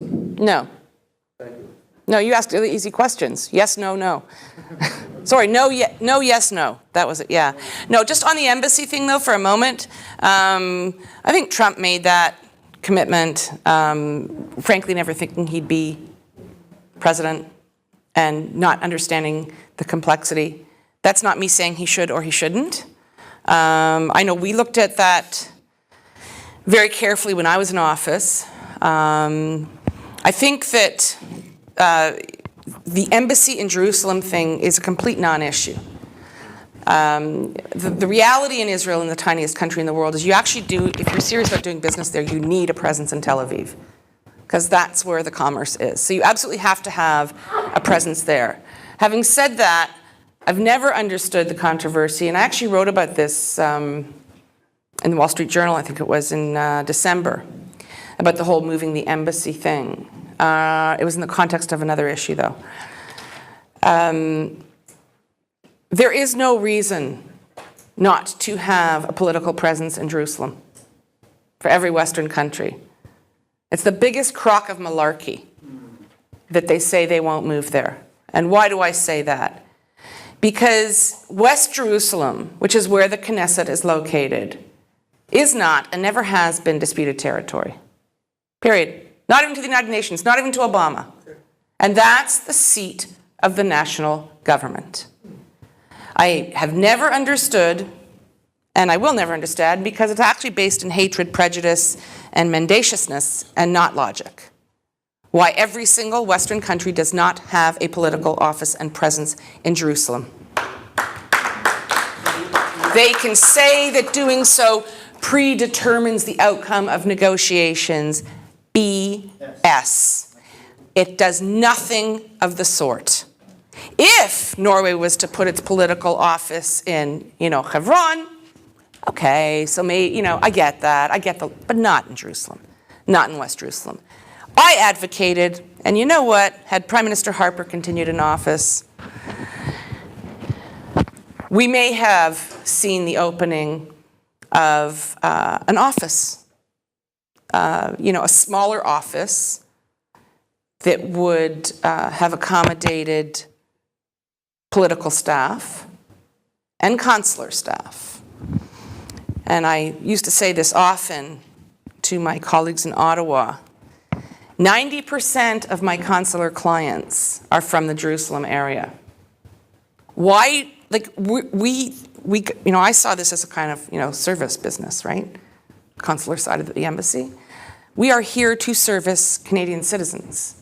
No. Thank you. No, you asked really easy questions. Yes, no, no. Sorry, no, no, yes, no. That was it, yeah. No, just on the embassy thing, though, for a moment. I think Trump made that commitment, frankly, never thinking he'd be president and not understanding the complexity. That's not me saying he should or he shouldn't. I know we looked at that very carefully when I was in office. I think that the embassy in Jerusalem thing is a complete non-issue. The reality in Israel, in the tiniest country in the world, is you actually do, if you're serious about doing business there, you need a presence in Tel Aviv, because that's where the commerce is. So you absolutely have to have a presence there. Having said that, I've never understood the controversy, and I actually wrote about this in the Wall Street Journal, I think it was in December, about the whole moving the embassy thing. It was in the context of another issue, though. There is no reason not to have a political presence in Jerusalem for every Western country. It's the biggest crock of malarkey that they say they won't move there. And why do I say that? Because West Jerusalem, which is where the Knesset is located, is not and never has been disputed territory. Period. Not even to the United Nations, not even to Obama. And that's the seat of the national government. I have never understood, and I will never understand, because it's actually based in hatred, prejudice, and mendaciousness, and not logic, why every single Western country does not have a political office and presence in Jerusalem. They can say that doing so predetermines the outcome of negotiations. BS. It does nothing of the sort. If Norway was to put its political office in, Hebron, okay, so maybe, I get that, but not in Jerusalem, not in West Jerusalem. I advocated, and you know what, had Prime Minister Harper continued in office, we may have seen the opening of an office, a smaller office that would have accommodated political staff and consular staff. And I used to say this often to my colleagues in Ottawa. 90% of my consular clients are from the Jerusalem area. Why? I saw this as a kind of, service business, right? Consular side of the embassy. We are here to service Canadian citizens.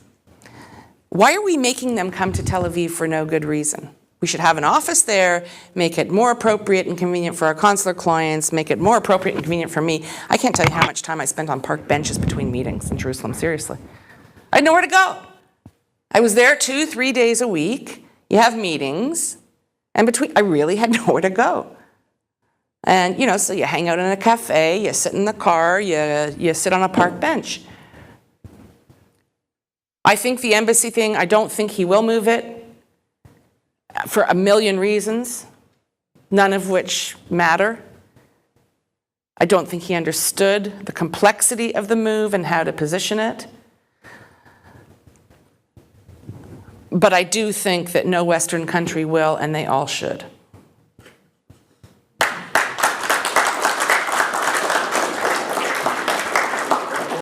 Why are we making them come to Tel Aviv for no good reason? We should have an office there, make it more appropriate and convenient for our consular clients, make it more appropriate and convenient for me. I can't tell you how much time I spent on park benches between meetings in Jerusalem, seriously. I had nowhere to go. I was there 2-3 days a week. You have meetings, and I really had nowhere to go. And, so you hang out in a cafe, you sit in the car, you sit on a park bench. I think the embassy thing, I don't think he will move it for a million reasons, none of which matter. I don't think he understood the complexity of the move and how to position it. But I do think that no Western country will, and they all should.